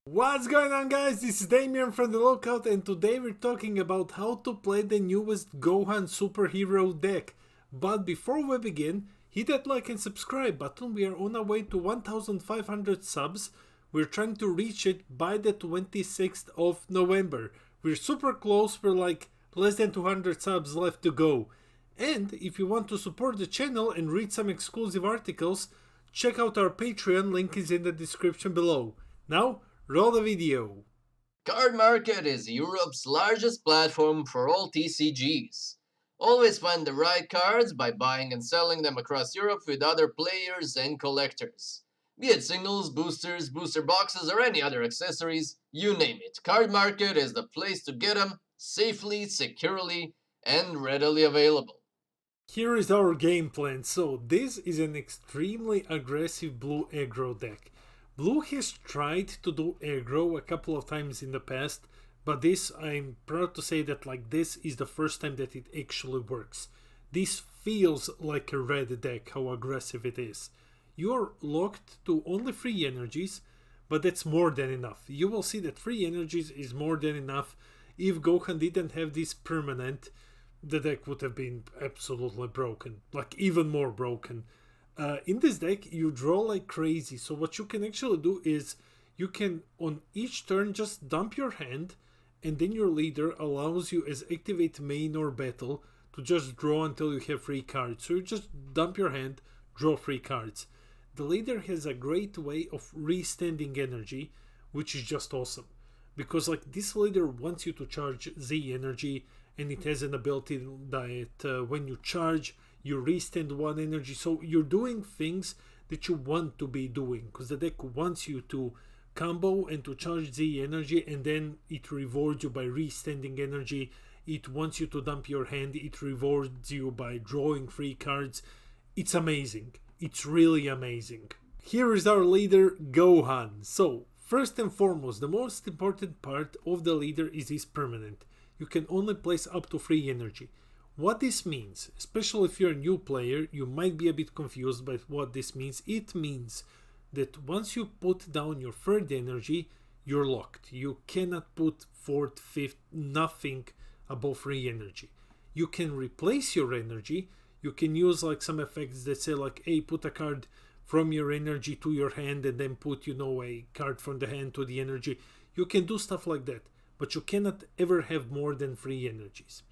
What's going on, guys? This is Damien from the Lookout, and today we're talking about how to play the newest Gohan superhero deck. But before we begin, hit that like and subscribe button. We are on our way to 1500 subs. We're trying to reach it by the 26th of November. We're super close, we're like less than 200 subs left to go. And if you want to support the channel and read some exclusive articles, check out our Patreon, link is in the description below. Now, roll the video. Card Market is Europe's largest platform for all TCGs. Always find the right cards by buying and selling them across Europe with other players and collectors. Be it singles, boosters, booster boxes, or any other accessories, you name it. Card Market is the place to get them safely, securely, and readily available. Here is our game plan. So this is an extremely aggressive blue aggro deck. Blue has tried to do aggro a couple of times in the past, but this, I'm proud to say that this is the first time that it actually works. This feels like a red deck, how aggressive it is. You're locked to only 3 energies, but that's more than enough. You will see that 3 energies is more than enough. If Gohan didn't have this permanent, the deck would have been absolutely broken, like even more broken. In this deck, you draw like crazy, so what you can actually do is you can on each turn just dump your hand, and then your leader allows you as activate main or battle to just draw until you have 3 cards. So you just dump your hand, draw 3 cards. The leader has a great way of restanding energy, which is just awesome, because this leader wants you to charge Z energy, and it has an ability that when you charge, you restand 1 energy. So you're doing things that you want to be doing, because the deck wants you to combo and to charge Z energy, and then it rewards you by restanding energy. It wants you to dump your hand, it rewards you by drawing 3 cards. It's amazing. It's really amazing. Here is our leader, Gohan. So first and foremost, the most important part of the leader is his permanent. You can only place up to 3 energy. What this means, especially if you're a new player, you might be a bit confused by what this means. It means that once you put down your 3rd energy, you're locked. You cannot put 4th, 5th, nothing above 3 energy. You can replace your energy. You can use some effects that say hey, put a card from your energy to your hand and then put a card from the hand to the energy. You can do stuff like that, but you cannot ever have more than 3 energies.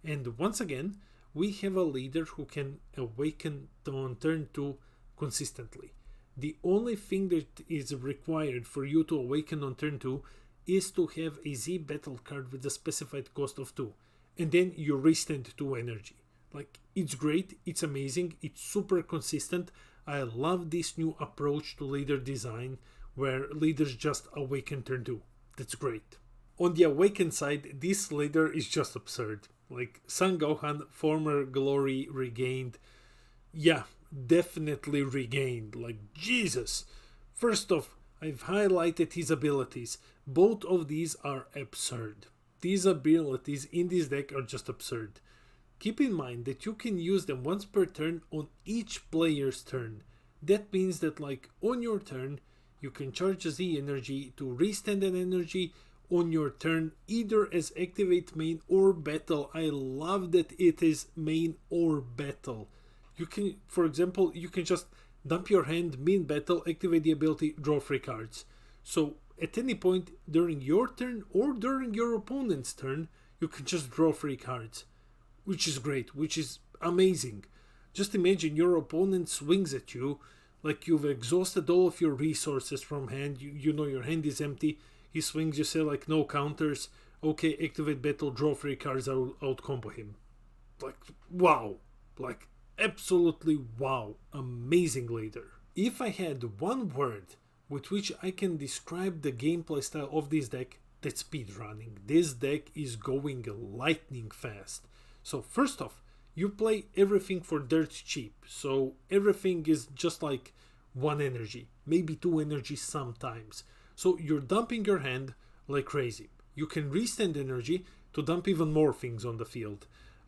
And once again, we have a leader who can awaken on turn 2 consistently. The only thing that is required for you to awaken on turn 2 is to have a Z battle card with a specified cost of 2. And then you restand 2 energy. It's great, it's amazing, it's super consistent. I love this new approach to leader design where leaders just awaken turn 2. That's great. On the awakened side, this leader is just absurd. Son Gohan, former glory regained. Yeah, definitely regained. Jesus. First off, I've highlighted his abilities. Both of these are absurd. These abilities in this deck are just absurd. Keep in mind that you can use them once per turn on each player's turn. That means that on your turn, you can charge a Z energy to restand an energy on your turn, either as activate main or battle. I love that it is main or battle. You can, for example, you can just dump your hand, main battle, activate the ability, draw 3 cards. So at any point during your turn or during your opponent's turn, you can just draw 3 cards, which is great, which is amazing. Just imagine your opponent swings at you, you've exhausted all of your resources from hand, you know your hand is empty. He swings, you say no counters, okay, activate battle, draw 3 cards, I'll out combo him. Wow. Absolutely wow. Amazing leader. If I had one word with which I can describe the gameplay style of this deck, that's speedrunning. This deck is going lightning fast. So first off, you play everything for dirt cheap. So everything is just 1 energy, maybe 2 energies sometimes. So you're dumping your hand like crazy. You can restand energy to dump even more things on the field.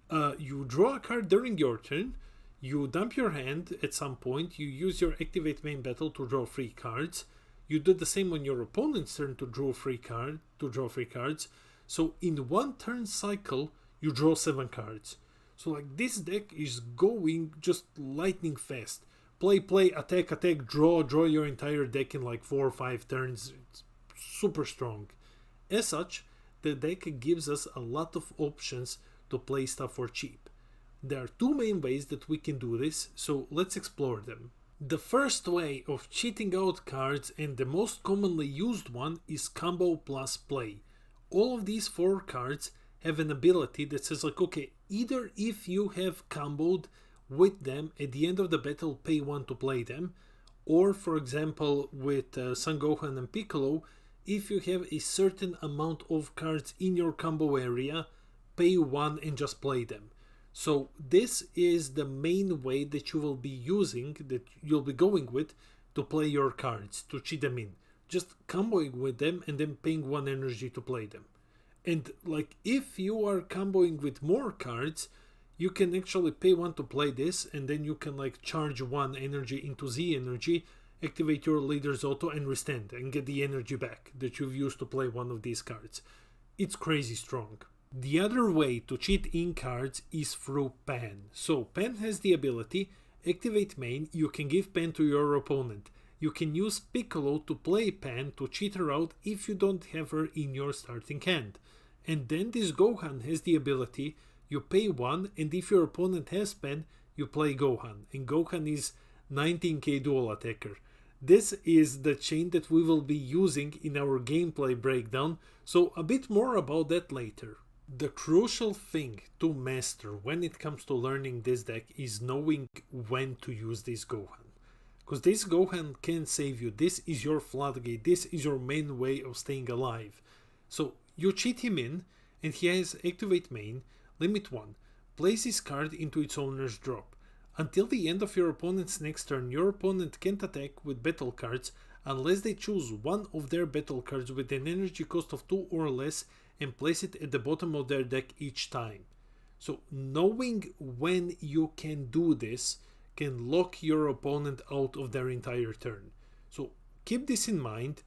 You draw a card during your turn. You dump your hand at some point. You use your activate main battle to draw 3 cards. You do the same on your opponent's turn to draw free cards. So in one turn cycle, you draw 7 cards. So like this deck is going just lightning fast. Play, attack, draw your entire deck in like 4 or 5 turns. It's super strong. As such, the deck gives us a lot of options to play stuff for cheap. There are 2 main ways that we can do this, so let's explore them. The first way of cheating out cards, and the most commonly used one, is combo plus play. All of these 4 cards have an ability that says like, okay, either if you have comboed with them at the end of the battle, pay 1 to play them, or for example with Son Gohan and Piccolo, if you have a certain amount of cards in your combo area, pay 1 and just play them. So this is the main way that you will be using, that you'll be going with to play your cards, to cheat them in. Just comboing with them and then paying 1 energy to play them. And like if you are comboing with more cards, you can actually pay 1 to play this, and then you can like charge 1 energy into Z energy, activate your leader's auto and restand and get the energy back that you've used to play one of these cards. It's crazy strong. The other way to cheat in cards is through Pan. So Pan has the ability, activate main, you can give Pan to your opponent. You can use Piccolo to play Pan to cheat her out if you don't have her in your starting hand. And then this Gohan has the ability, you pay 1, and if your opponent has Pan, you play Gohan. And Gohan is 19k dual attacker. This is the chain that we will be using in our gameplay breakdown, so a bit more about that later. The crucial thing to master when it comes to learning this deck is knowing when to use this Gohan. Because this Gohan can save you, this is your floodgate, this is your main way of staying alive. So you cheat him in, and he has activate main, limit 1, place his card into its owner's drop. Until the end of your opponent's next turn, your opponent can't attack with battle cards unless they choose one of their battle cards with an energy cost of 2 or less and place it at the bottom of their deck each time. So knowing when you can do this can lock your opponent out of their entire turn. So keep this in mind.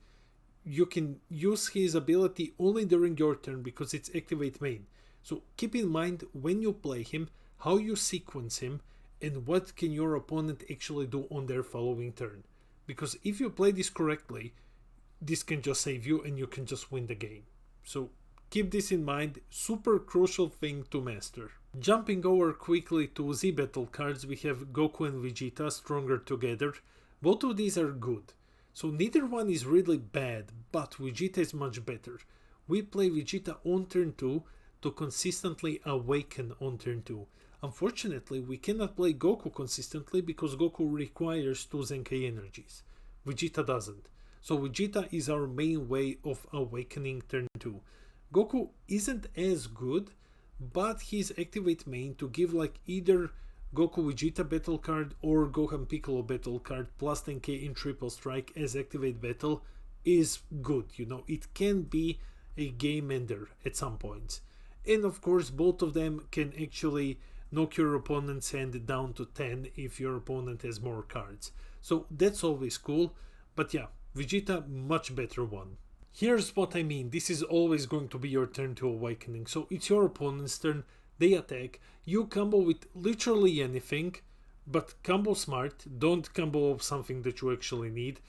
You can use his ability only during your turn because it's activate main. So keep in mind when you play him, how you sequence him, and what can your opponent actually do on their following turn. Because if you play this correctly, this can just save you and you can just win the game. So keep this in mind, super crucial thing to master. Jumping over quickly to Z battle cards, we have Goku and Vegeta stronger together. Both of these are good. So neither one is really bad, but Vegeta is much better. We play Vegeta on turn 2 to consistently awaken on turn 2. Unfortunately, we cannot play Goku consistently because Goku requires 2 Zenkai energies. Vegeta doesn't. So Vegeta is our main way of awakening turn 2. Goku isn't as good, but his activate main to give like either Goku Vegeta battle card or Gohan Piccolo battle card plus 10k in triple strike as activate battle is good. You know, it can be a game ender at some points. And of course, both of them can actually knock your opponent's hand down to 10 if your opponent has more cards. So that's always cool. But yeah, Vegeta, much better one. Here's what I mean. This is always going to be your turn to awakening. So it's your opponent's turn. They attack. You combo with literally anything, but combo smart. Don't combo up something that you actually need.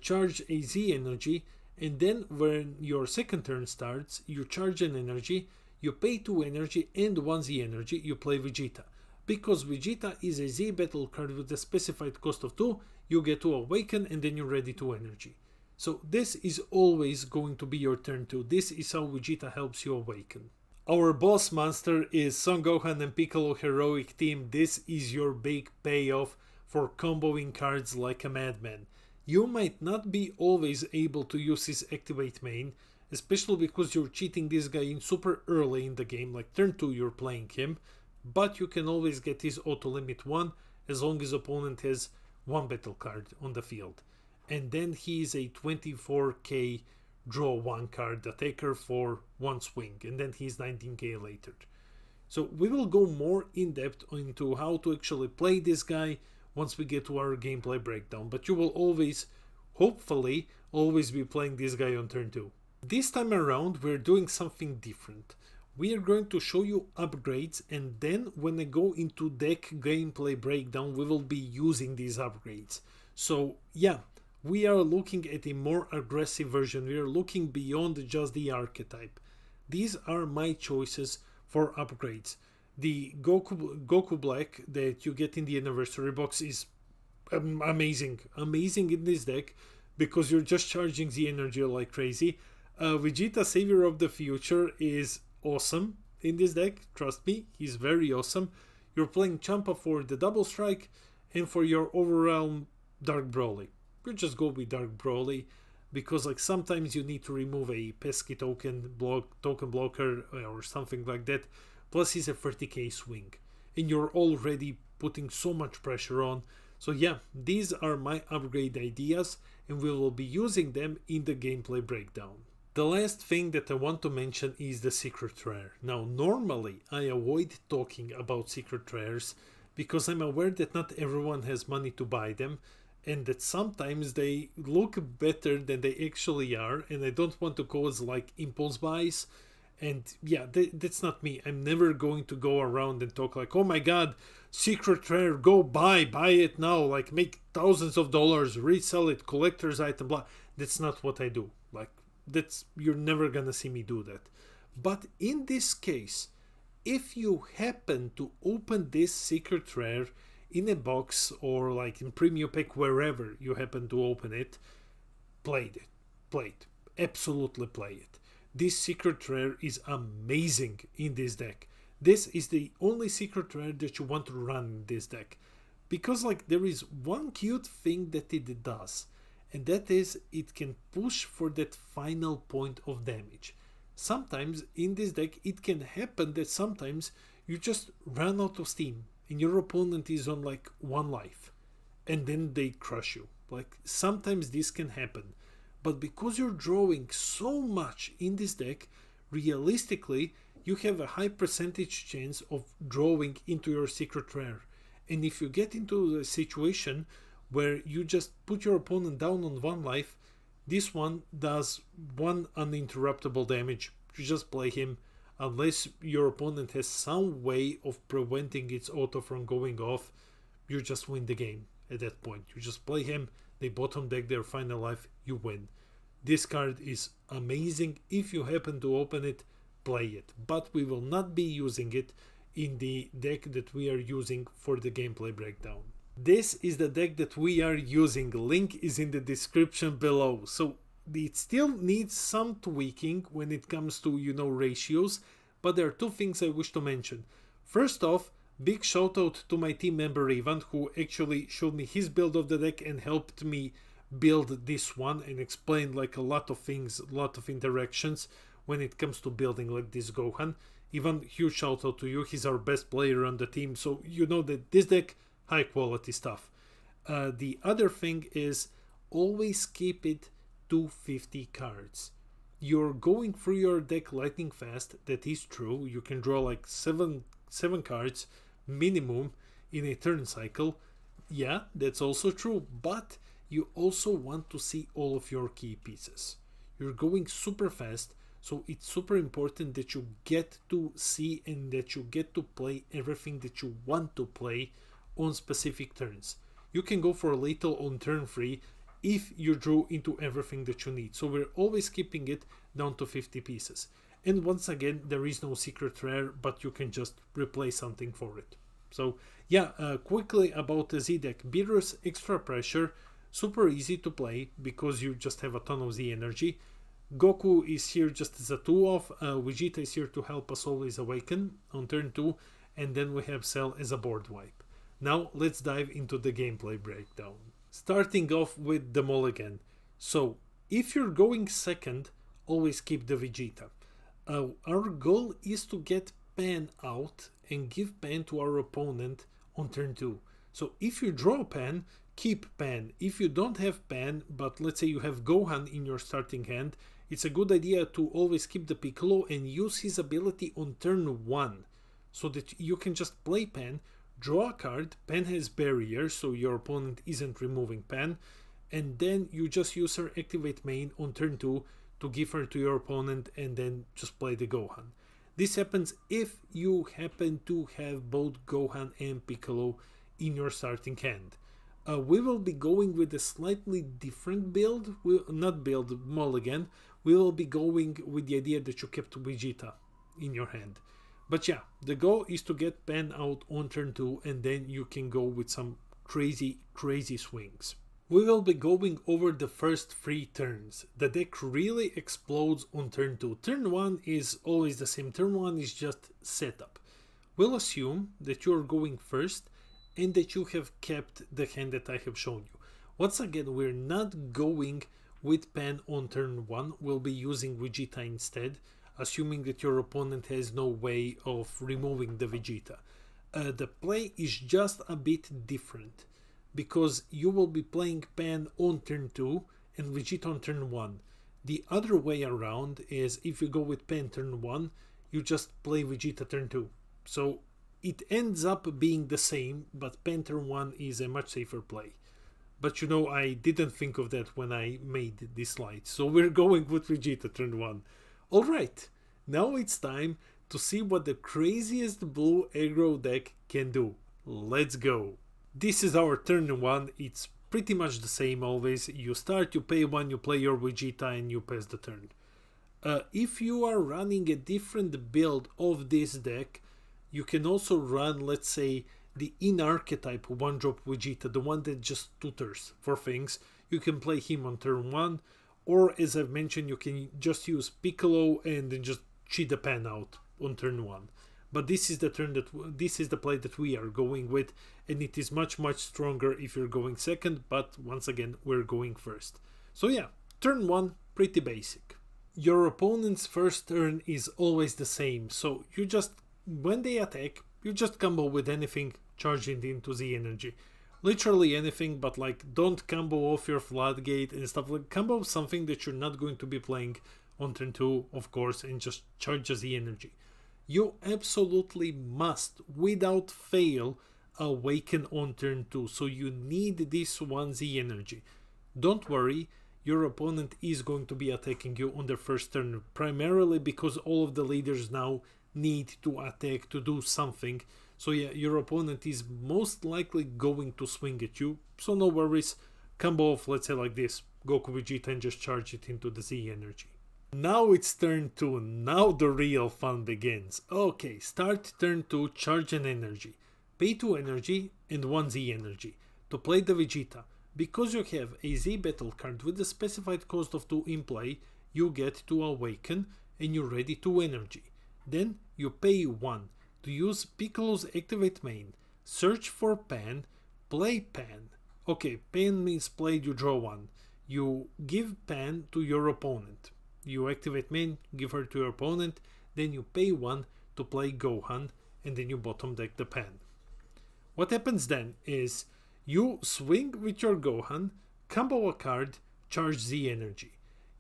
Charge a Z energy, and then when your second turn starts, you charge an energy, you pay 2 energy and 1 Z energy, you play Vegeta. Because Vegeta is a Z battle card with a specified cost of 2, you get to awaken and then you're ready to energy. So this is always going to be your turn 2. This is how Vegeta helps you awaken. Our boss monster is Son Gohan and Piccolo heroic team. This is your big payoff for comboing cards like a madman. You might not be always able to use his activate main, especially because you're cheating this guy in super early in the game, like turn 2 you're playing him, but you can always get his auto limit 1 as long as opponent has 1 battle card on the field. And then he is a 24k draw 1 card attacker for 1 swing, and then he's 19k later. So we will go more in depth into how to actually play this guy once we get to our gameplay breakdown, but you will always hopefully always be playing this guy on turn 2. This time around we're doing something different. We are going to show you upgrades, and then when I go into deck gameplay breakdown we will be using these upgrades. So yeah, we are looking at a more aggressive version. We are looking beyond just the archetype. These are my choices for upgrades. The Goku Black that you get in the anniversary box is amazing in this deck, because you're just charging the energy like crazy. Vegeta Savior of the Future is awesome in this deck, trust me, he's very awesome. You're playing Champa for the double strike, and for your overwhelm Dark Broly, you just go with Dark Broly, because like sometimes you need to remove a pesky token blocker or something like that. Plus he's a 30k swing and you're already putting so much pressure on. So yeah, these are my upgrade ideas and we will be using them in the gameplay breakdown. The last thing that I want to mention is the secret rare. Now normally I avoid talking about secret rares because I'm aware that not everyone has money to buy them, and that sometimes they look better than they actually are, and I don't want to cause like impulse buys. And yeah, that's not me. I'm never going to go around and talk like, oh my god, secret rare, go buy it now, like make thousands of dollars, resell it, collector's item, blah. That's not what I do. Like, you're never gonna see me do that. But in this case, if you happen to open this secret rare in a box or like in premium pack, wherever you happen to open it, play it, absolutely play it. This secret rare is amazing in this deck. This is the only secret rare that you want to run in this deck, because like there is one cute thing that it does, and that is it can push for that final point of damage. Sometimes in this deck it can happen that sometimes you just run out of steam and your opponent is on like 1 life and then they crush you. Like sometimes this can happen, but because you're drawing so much in this deck, realistically you have a high percentage chance of drawing into your secret rare. And if you get into a situation where you just put your opponent down on 1 life, this one does 1 uninterruptible damage. You just play him, unless your opponent has some way of preventing its auto from going off. You just win the game at that point. You just play him, they bottom deck their final life, you win. This card is amazing. If you happen to open it, play it, but we will not be using it in the deck that we are using for the gameplay breakdown. This is the deck that we are using. Link is in the description below. So it still needs some tweaking when it comes to, ratios, but there are 2 things I wish to mention. First off, big shout out to my team member Ivan, who actually showed me his build of the deck and helped me build this one and explained like a lot of things, a lot of interactions when it comes to building like this Gohan. Ivan, huge shout out to you. He's our best player on the team, so you know that this deck, high quality stuff. The other thing is always keep it to 50 cards. You're going through your deck lightning fast, that is true. You can draw like 7 cards minimum in a turn cycle. Yeah, that's also true, but you also want to see all of your key pieces. You're going super fast, so it's super important that you get to see and that you get to play everything that you want to play on specific turns. You can go for a little on turn 3 if you drew into everything that you need. So we're always keeping it down to 50 pieces. And once again, there is no secret rare, but you can just replace something for it. So yeah, quickly about the Z deck. Beerus Extra Pressure, super easy to play because you just have a ton of Z energy. Goku is here just as a 2-off. Vegeta is here to help us always awaken on turn 2. And then we have Cell as a board wipe. Now let's dive into the gameplay breakdown. Starting off with the mulligan. So if you're going second, always keep the Vegeta. Our goal is to get Pan out and give Pan to our opponent on turn 2. So if you draw Pan, keep Pan. If you don't have Pan, but let's say you have Gohan in your starting hand, it's a good idea to always keep the Piccolo and use his ability on turn 1, so that you can just play Pan, draw a card. Pan has barrier, so your opponent isn't removing Pan, and then you just use her activate main on turn 2 to give her to your opponent and then just play the Gohan. This happens if you happen to have both Gohan and Piccolo in your starting hand. We will be going with a slightly different build, not build, mulligan. We will be going with the idea that you kept Vegeta in your hand. But yeah, the goal is to get Pan out on turn 2 and then you can go with some crazy swings. We will be going over the first 3 turns. The deck really explodes on turn 2. Turn 1 is always the same. Turn 1 is just setup. We'll assume that you are going first and that you have kept the hand that I have shown you. Once again, we're not going with Pan on turn 1. We'll be using Vegeta instead, assuming that your opponent has no way of removing the Vegeta. The play is just a bit different, because you will be playing Pan on turn 2 and Vegeta on turn 1. The other way around is if you go with Pan turn 1, you just play Vegeta turn 2. So it ends up being the same, but Pan turn 1 is a much safer play. But you know, I didn't think of that when I made this slide, so we're going with Vegeta turn 1. Alright, now it's time to see what the craziest blue aggro deck can do. Let's go! This is our turn 1, it's pretty much the same always. You start, you pay 1, you play your Vegeta and you pass the turn. If you are running a different build of this deck, you can also run, let's say, the in-archetype one-drop Vegeta, the one that just tutors for things. You can play him on turn 1, or as I've mentioned, you can just use Piccolo and then just cheat the Pan out on turn 1. But this is the play that we are going with, and it is much stronger if you're going second, but once again we're going first. So yeah, turn 1, pretty basic. Your opponent's first turn is always the same, so you just, when they attack, you just combo with anything charging into Z energy. Literally anything, but like don't combo off your floodgate and stuff. Like combo something that you're not going to be playing on turn 2, of course, and just charge Z energy. You absolutely must, without fail, awaken on turn 2, so you need this 1Z energy. Don't worry, your opponent is going to be attacking you on their first turn, primarily because all of the leaders now need to attack to do something. So yeah, your opponent is most likely going to swing at you, so no worries. Combo off, let's say like this, Goku Vegeta and just charge it into the Z energy. Now it's turn 2, now the real fun begins. Okay, start turn 2, charge an energy. Pay 2 energy and 1 Z energy to play the Vegeta. Because you have a Z battle card with the specified cost of 2 in play, you get to awaken and you ready 2 energy. Then you pay 1 to use Piccolo's activate main, search for Pan, play Pan. Okay, Pan means played, you draw 1. You give Pan to your opponent. You activate main, give her to your opponent, then you pay 1 to play Gohan, and then you bottom deck the Pan. What happens then is you swing with your Gohan, combo a card, charge Z energy.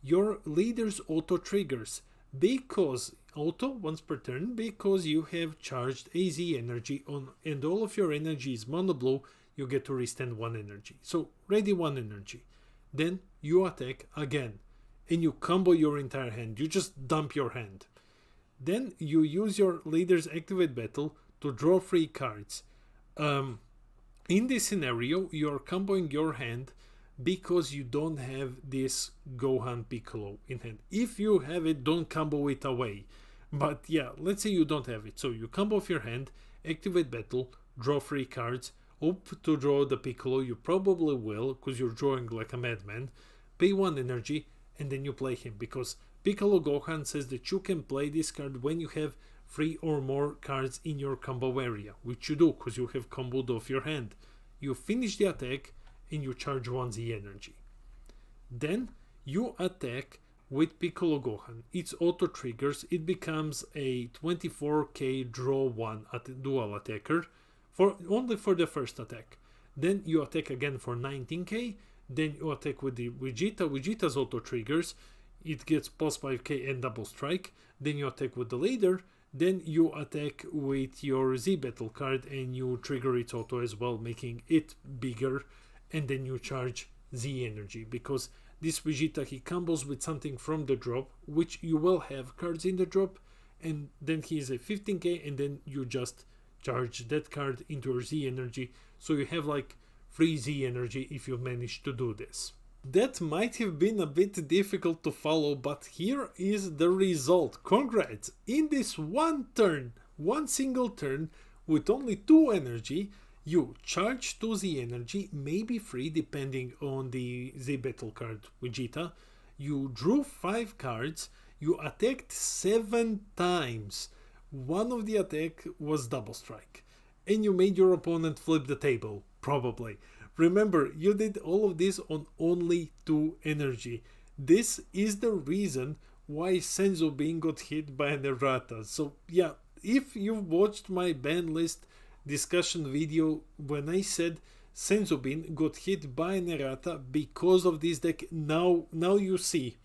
Your leader's auto triggers because auto once per turn, because you have charged a Z energy on, and all of your energy is mono blue, you get to restand 1 energy. So ready 1 energy. Then you attack again. And you combo your entire hand, you just dump your hand. Then you use your leader's activate battle to draw 3 cards. In this scenario, you are comboing your hand because you don't have this Gohan Piccolo in hand. If you have it, don't combo it away. But yeah, let's say you don't have it. So you combo off your hand, activate battle, draw 3 cards, hope to draw the Piccolo, you probably will because you're drawing like a madman, pay 1 energy, and then you play him, because Piccolo Gohan says that you can play this card when you have 3 or more cards in your combo area, which you do because you have comboed off your hand. You finish the attack and you charge 1 Z energy. Then you attack with Piccolo Gohan. It's auto triggers, it becomes a 24k draw 1 at dual attacker only for the first attack. Then you attack again for 19k. Then you attack with the Vegeta. Vegeta's auto triggers, it gets plus 5k and double strike. Then you attack with the leader. Then you attack with your Z battle card and you trigger its auto as well, making it bigger. And then you charge Z energy, because this Vegeta, he combos with something from the drop, which you will have cards in the drop, and then he is a 15k, and then you just charge that card into your Z energy, so you have like free Z energy if you manage to do this. That might have been a bit difficult to follow, but here is the result. Congrats! In this one turn, one single turn, with only 2 energy, you charge 2 Z energy, maybe 3 depending on the Z battle card Vegeta. You drew 5 cards, you attacked 7 times. One of the attack was double strike. And you made your opponent flip the table, probably. Remember, you did all of this on only 2 energy. This is the reason why Senzu Bean got hit by an errata. So yeah, if you've watched my ban list discussion video when I said Senzu Bean got hit by an errata because of this deck, now you see.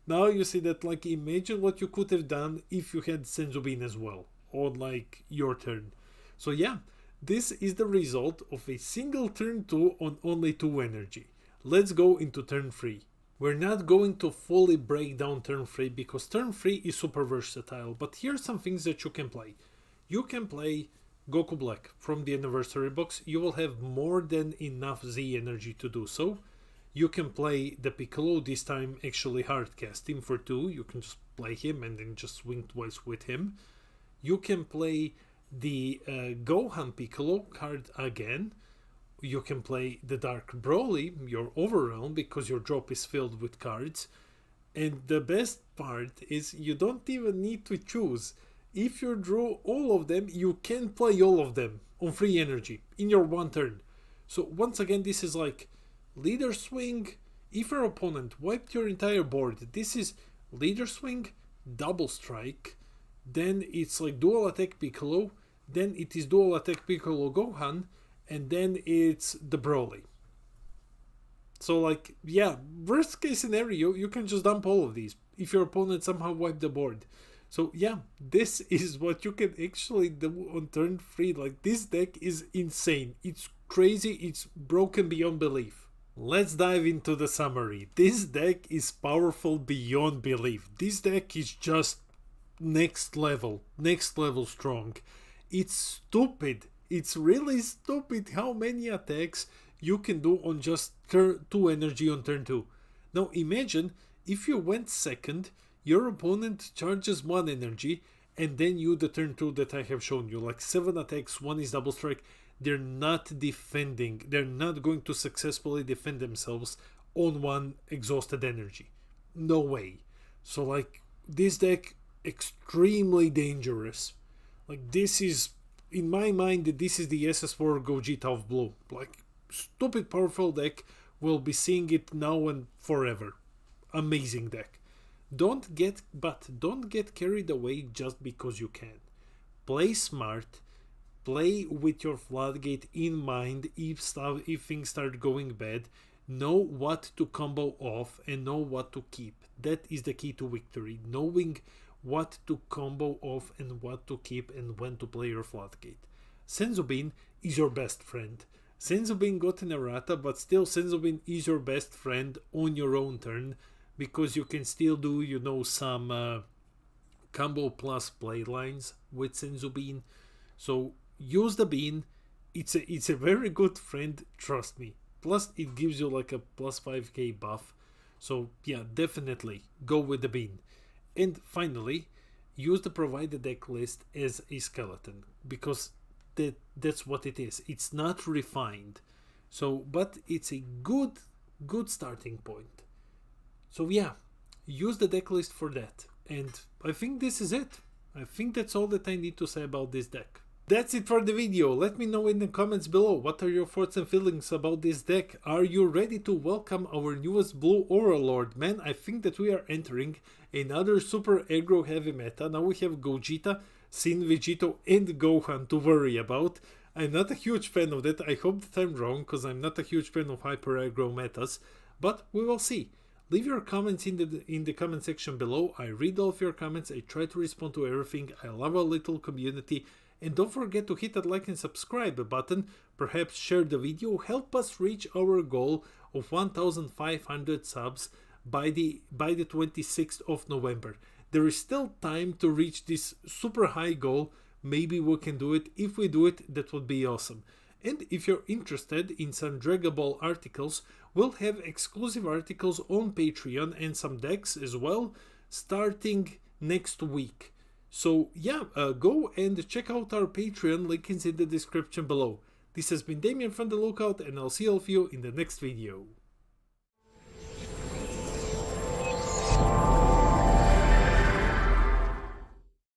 Now you see that, like, imagine what you could have done if you had Senzu Bean as well on like your turn. So yeah, this is the result of a single turn 2 on only 2 energy. Let's go into turn 3. We're not going to fully break down turn 3 because turn 3 is super versatile, but here are some things that you can play. You can play Goku Black from the anniversary box. You will have more than enough Z energy to do so. You can play the Piccolo, this time actually hard cast him for 2. You can just play him and then just swing twice with him. You can play the Gohan Piccolo card again. You can play the Dark Broly, your overwhelm, because your drop is filled with cards. And the best part is you don't even need to choose. If you draw all of them, you can play all of them on free energy in your one turn. So once again, this is like Leader Swing. If your opponent wiped your entire board, this is Leader Swing, Double Strike, then it's like Dual Attack Piccolo, then it is Dual Attack Piccolo Gohan, and then it's the Broly. So like, yeah, worst case scenario, you can just dump all of these if your opponent somehow wiped the board. So yeah, this is what you can actually do on turn 3. Like, this deck is insane. It's crazy. It's broken beyond belief. Let's dive into the summary. This deck is powerful beyond belief. This deck is just next level strong. It's stupid. It's really stupid how many attacks you can do on just 2 energy on turn 2. Now imagine if you went second, your opponent charges 1 energy, and then you the turn 2 that I have shown you, like 7 attacks, 1 is double strike. They're not defending. They're not going to successfully defend themselves on 1 exhausted energy. No way. So like, this deck extremely dangerous. Like, this is, in my mind, this is the SS4 Gogeta of blue. Like, stupid powerful deck. We'll be seeing it now and forever. Amazing deck. Don't get carried away just because you can. Play smart. Play with your floodgate in mind. If things start going bad, know what to combo off and know what to keep. That is the key to victory. Knowing what to combo off and what to keep and when to play your floodgate. Senzu Bean is your best friend. Senzu Bean got an errata, but still Senzu Bean is your best friend on your own turn, because you can still do, you know, some combo plus play lines with Senzu Bean. So use the Bean. It's a very good friend, trust me. Plus it gives you like a plus 5k buff. So yeah, definitely go with the Bean. And finally, use the provided deck list as a skeleton, because that's what it is. It's not refined. So, but it's a good starting point. So yeah, use the deck list for that. And I think this is it. I think that's all that I need to say about this deck. That's it for the video. Let me know in the comments below what are your thoughts and feelings about this deck. Are you ready to welcome our newest blue Overlord? Man, I think that we are entering another super aggro heavy meta. Now we have Gogeta, Sin Vegito and Gohan to worry about. I'm not a huge fan of that. I hope that I'm wrong, because I'm not a huge fan of hyper aggro metas, but we will see. Leave your comments in the comment section below. I read all of your comments. I try to respond to everything. I love our little community. And don't forget to hit that like and subscribe button, perhaps share the video, help us reach our goal of 1500 subs by the 26th of November. There is still time to reach this super high goal. Maybe we can do it. If we do it, that would be awesome. And if you're interested in some Dragon Ball articles, we'll have exclusive articles on Patreon and some decks as well, starting next week. So yeah, go and check out our Patreon, link is in the description below. This has been Damien from The Lookout, and I'll see all of you in the next video.